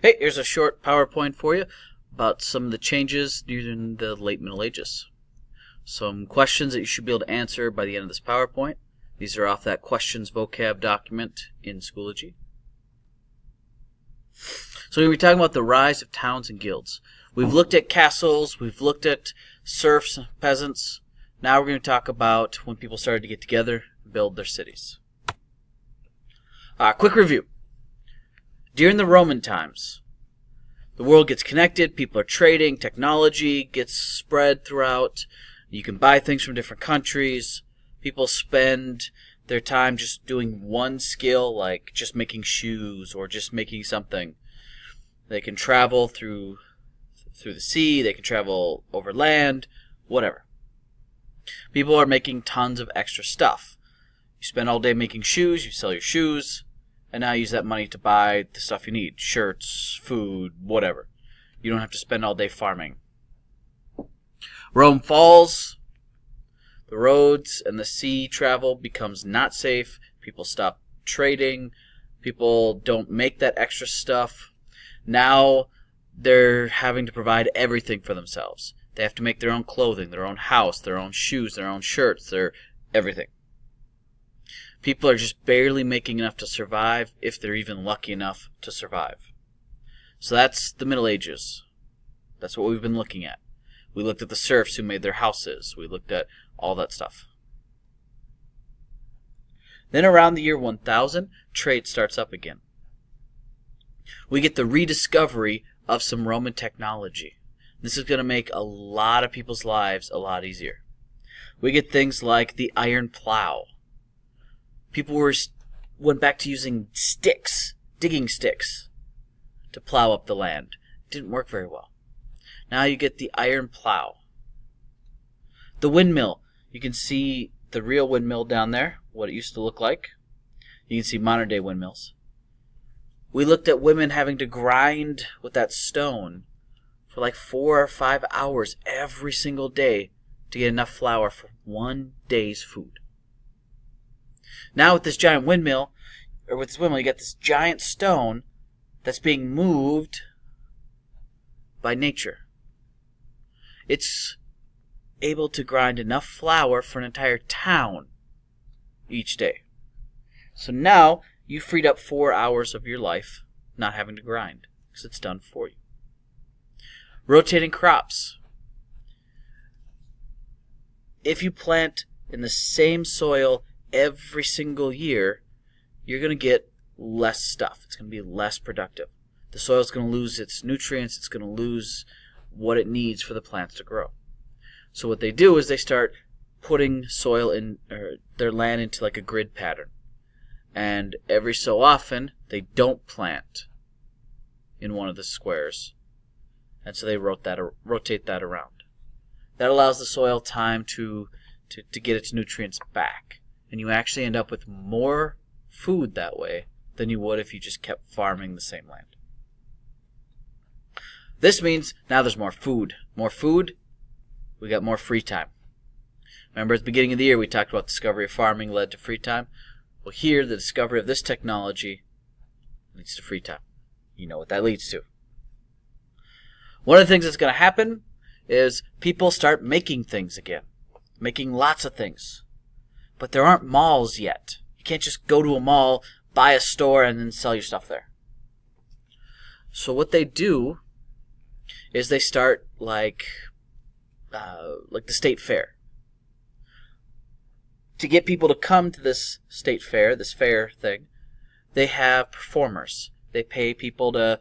Hey, here's a short PowerPoint for you about some of the changes during the late Middle Ages. Some questions that you should be able to answer by the end of this PowerPoint. These are off that questions vocab document in Schoology. So we're going to be talking about the rise of towns and guilds. We've looked at castles, we've looked at serfs, peasants. Now we're going to talk about when people started to get together and build their cities. Quick review. During the Roman times, the world gets connected, people are trading, technology gets spread throughout, you can buy things from different countries, people spend their time just doing one skill, like just making shoes or just making something. They can travel through the sea, they can travel over land, whatever. People are making tons of extra stuff. You spend all day making shoes, you sell your shoes, and now use that money to buy the stuff you need. Shirts, food, whatever. You don't have to spend all day farming. Rome falls. The roads and the sea travel becomes not safe. People stop trading. People don't make that extra stuff. Now they're having to provide everything for themselves. They have to make their own clothing, their own house, their own shoes, their own shirts, their everything. People are just barely making enough to survive, if they're even lucky enough to survive. So that's the Middle Ages. That's what we've been looking at. We looked at the serfs who made their houses. We looked at all that stuff. Then around the year 1000, trade starts up again. We get the rediscovery of some Roman technology. This is going to make a lot of people's lives a lot easier. We get things like the iron plow. People went back to using sticks, digging sticks, to plow up the land. It didn't work very well. Now you get the iron plow. The windmill. You can see the real windmill down there, what it used to look like. You can see modern day windmills. We looked at women having to grind with that stone for like 4 or 5 hours every single day to get enough flour for one day's food. Now with this giant windmill, you got this giant stone that's being moved by nature. It's able to grind enough flour for an entire town each day. So now you freed up 4 hours of your life not having to grind because it's done for you. Rotating crops. If you plant in the same soil every single year, you're going to get less stuff. It's going to be less productive. The soil's going to lose its nutrients. It's going to lose what it needs for the plants to grow. So what they do is they start putting soil in, or their land into like a grid pattern. And every so often, they don't plant in one of the squares. And so they rotate that around. That allows the soil time to get its nutrients back. And you actually end up with more food that way than you would if you just kept farming the same land. This means now there's more food. More food, we got more free time. Remember at the beginning of the year we talked about the discovery of farming led to free time? Well, here the discovery of this technology leads to free time. You know what that leads to. One of the things that's going to happen is people start making things again. Making lots of things. But there aren't malls yet. You can't just go to a mall, buy a store, and then sell your stuff there. So what they do is they start like the state fair. To get people to come to this state fair, this fair thing, they have performers. They pay people to,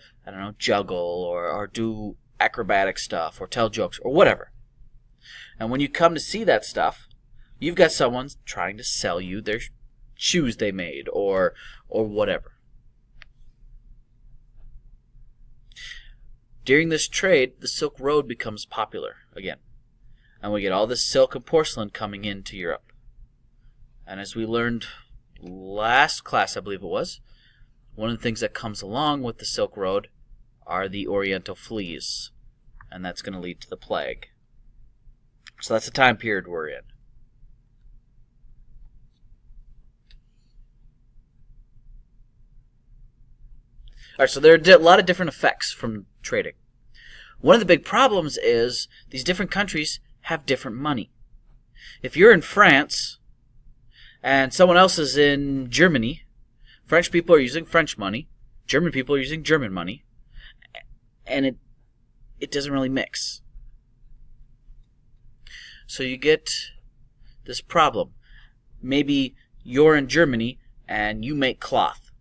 juggle or do acrobatic stuff or tell jokes or whatever. And when you come to see that stuff, you've got someone trying to sell you their shoes they made or whatever. During this trade, the Silk Road becomes popular again. And we get all this silk and porcelain coming into Europe. And as we learned last class, I believe it was, one of the things that comes along with the Silk Road are the Oriental fleas. And that's going to lead to the plague. So that's the time period we're in. All right, so there are a lot of different effects from trading. One of the big problems is these different countries have different money. If you're in France and someone else is in Germany, French people are using French money, German people are using German money, and it doesn't really mix. So you get this problem. Maybe you're in Germany and you make cloth.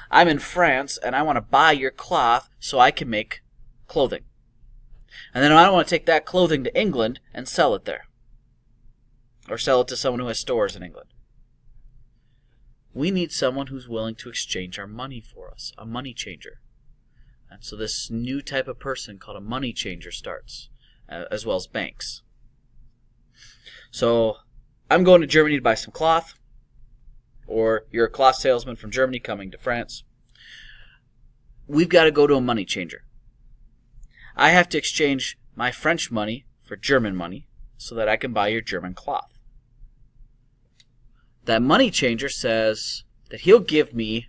I'm in France and I want to buy your cloth so I can make clothing. And then I want to take that clothing to England and sell it there. Or sell it to someone who has stores in England. We need someone who's willing to exchange our money for us, a money changer. And so this new type of person called a money changer starts, as well as banks. So I'm going to Germany to buy some cloth, or you're a cloth salesman from Germany coming to France. We've got to go to a money changer. I have to exchange my French money for German money so that I can buy your German cloth. That money changer says that he'll give me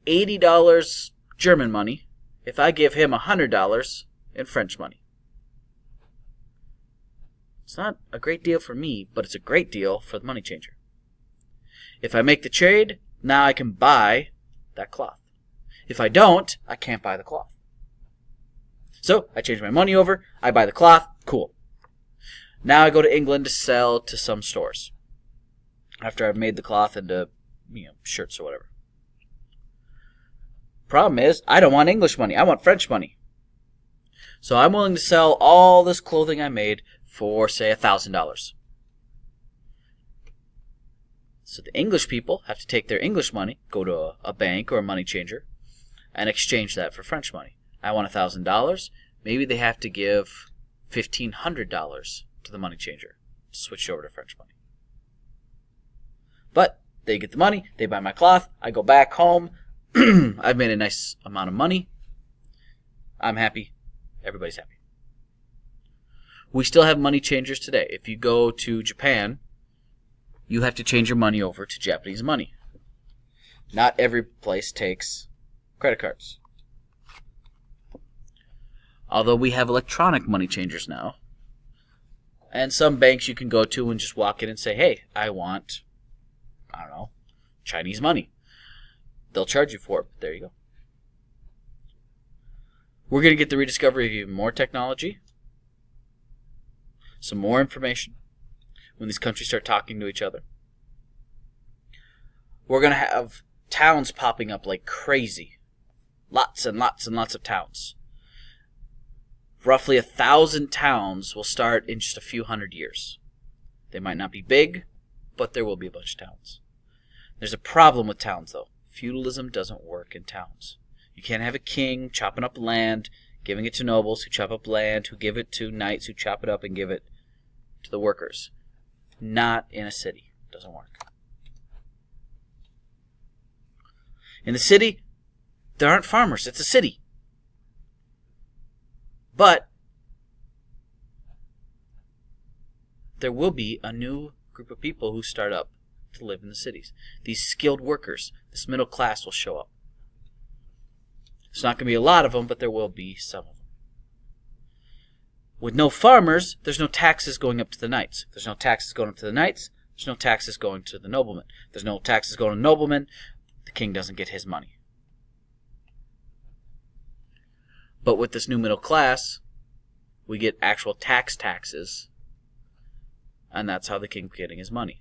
$80 German money if I give him $100 in French money. It's not a great deal for me, but it's a great deal for the money changer. If I make the trade, now I can buy that cloth. If I don't, I can't buy the cloth. So I change my money over, I buy the cloth, cool. Now I go to England to sell to some stores after I've made the cloth into, shirts or whatever. Problem is, I don't want English money. I want French money. So I'm willing to sell all this clothing I made for, say, $1,000. So the English people have to take their English money, go to a bank or a money changer, and exchange that for French money. I want $1,000. Maybe they have to give $1,500 to the money changer to switch over to French money. But they get the money, they buy my cloth, I go back home, I've made a nice amount of money, I'm happy, everybody's happy. We still have money changers today. If you go to Japan, you have to change your money over to Japanese money. Not every place takes credit cards. Although we have electronic money changers now. And some banks you can go to and just walk in and say, hey, I want, Chinese money. They'll charge you for it, but there you go. We're going to get the rediscovery of even more technology, some more information, when these countries start talking to each other. We're going to have towns popping up like crazy. Lots and lots and lots of towns. Roughly 1,000 towns will start in just a few hundred years. They might not be big, but there will be a bunch of towns. There's a problem with towns, though. Feudalism doesn't work in towns. You can't have a king chopping up land, giving it to nobles who chop up land, who give it to knights who chop it up and give it to the workers. Not in a city. It doesn't work. In the city, there aren't farmers. It's a city. But there will be a new group of people who start up to live in the cities. These skilled workers, this middle class will show up. There's not going to be a lot of them, but there will be some of them. With no farmers, there's no taxes going up to the knights. There's no taxes going up to the knights. There's no taxes going to the noblemen. There's no taxes going to noblemen. The king doesn't get his money. But with this new middle class, we get actual taxes, and that's how the king's getting his money.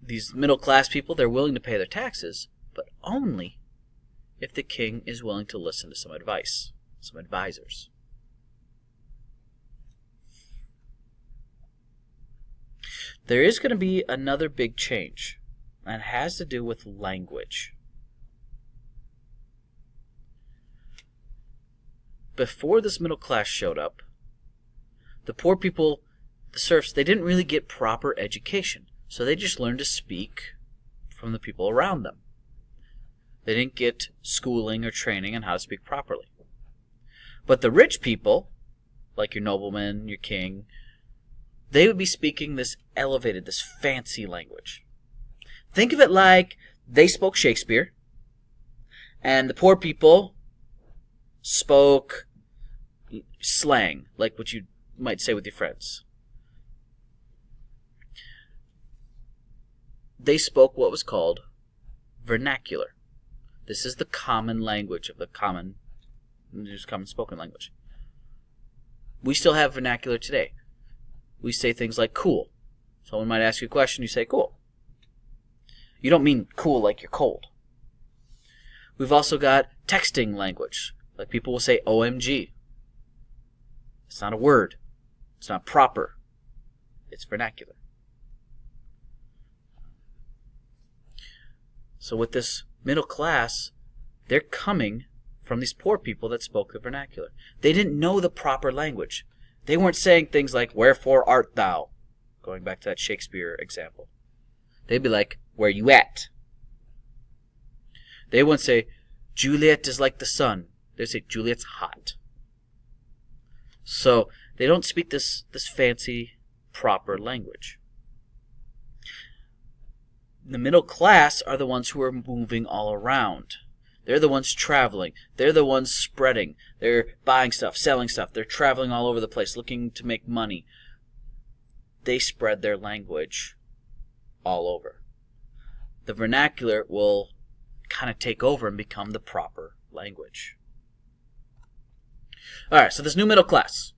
These middle class people, they're willing to pay their taxes, but only if the king is willing to listen to some advice, some advisors. There is going to be another big change, and it has to do with language. Before this middle class showed up, the poor people, the serfs, they didn't really get proper education. So they just learned to speak from the people around them. They didn't get schooling or training on how to speak properly. But the rich people, like your nobleman, your king, they would be speaking this elevated, this fancy language. Think of it like they spoke Shakespeare, and the poor people spoke slang, like what you might say with your friends. They spoke what was called vernacular. This is the common language of the common spoken language. We still have vernacular today. We say things like cool. Someone might ask you a question, you say cool. You don't mean cool like you're cold. We've also got texting language. Like people will say OMG. It's not a word. It's not proper. It's vernacular. So with this middle class, they're coming from these poor people that spoke the vernacular. They didn't know the proper language. They weren't saying things like, wherefore art thou? Going back to that Shakespeare example. They'd be like, where you at? They wouldn't say, Juliet is like the sun. They'd say, Juliet's hot. So they don't speak this fancy, proper language. The middle class are the ones who are moving all around. They're the ones traveling. They're the ones spreading. They're buying stuff, selling stuff. They're traveling all over the place looking to make money. They spread their language all over. The vernacular will kind of take over and become the proper language. All right, so this new middle class,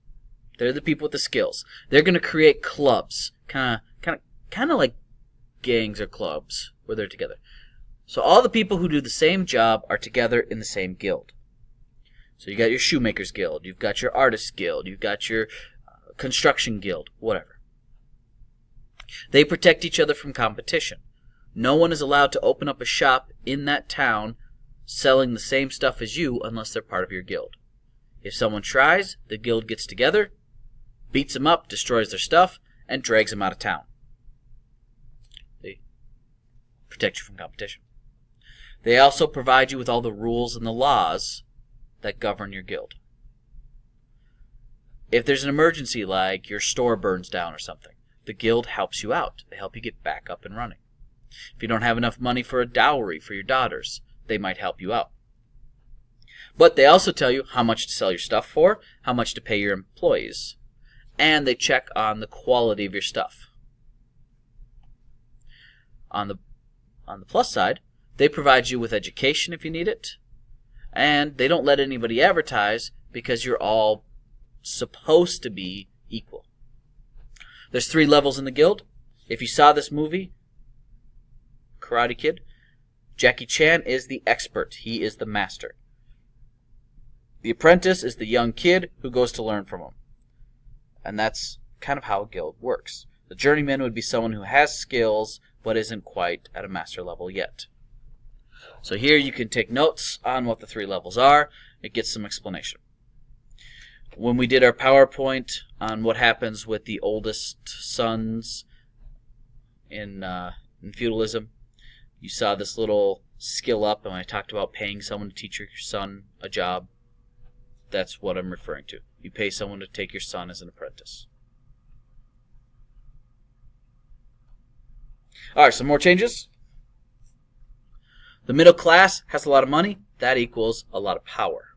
they're the people with the skills. They're going to create clubs, kind of like gangs or clubs where they're together. So all the people who do the same job are together in the same guild. So you got your shoemaker's guild, you've got your artist's guild, you've got your construction guild, whatever. They protect each other from competition. No one is allowed to open up a shop in that town selling the same stuff as you unless they're part of your guild. If someone tries, the guild gets together, beats them up, destroys their stuff, and drags them out of town. They protect you from competition. They also provide you with all the rules and the laws that govern your guild. If there's an emergency, like your store burns down or something, the guild helps you out. They help you get back up and running. If you don't have enough money for a dowry for your daughters, they might help you out. But they also tell you how much to sell your stuff for, how much to pay your employees, and they check on the quality of your stuff. On the plus side, they provide you with education if you need it, and they don't let anybody advertise because you're all supposed to be equal. There's 3 levels in the guild. If you saw this movie, Karate Kid, Jackie Chan is the expert. He is the master. The apprentice is the young kid who goes to learn from him. And that's kind of how a guild works. The journeyman would be someone who has skills but isn't quite at a master level yet. So here you can take notes on what the 3 levels are. It gets some explanation. When we did our PowerPoint on what happens with the oldest sons in feudalism, you saw this little skill up, and when I talked about paying someone to teach your son a job, that's what I'm referring to. You pay someone to take your son as an apprentice. Alright, some more changes. The middle class has a lot of money. That equals a lot of power.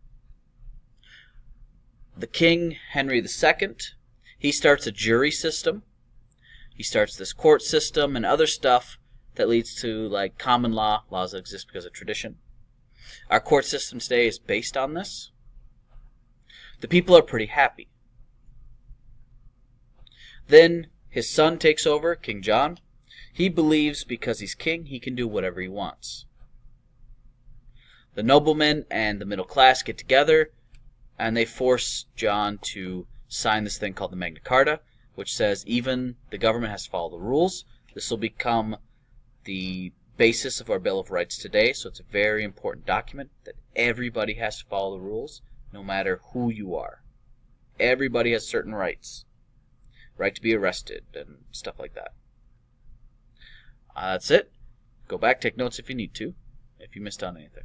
The King, Henry II, he starts a jury system. He starts this court system and other stuff that leads to like common law, laws that exist because of tradition. Our court system today is based on this. The people are pretty happy. Then his son takes over, King John. He believes because he's king, he can do whatever he wants. The noblemen and the middle class get together, and they force John to sign this thing called the Magna Carta, which says even the government has to follow the rules. This will become the basis of our Bill of Rights today, so it's a very important document that everybody has to follow the rules, no matter who you are. Everybody has certain rights. Right to be arrested and stuff like that. That's it. Go back, take notes if you need to, if you missed on anything.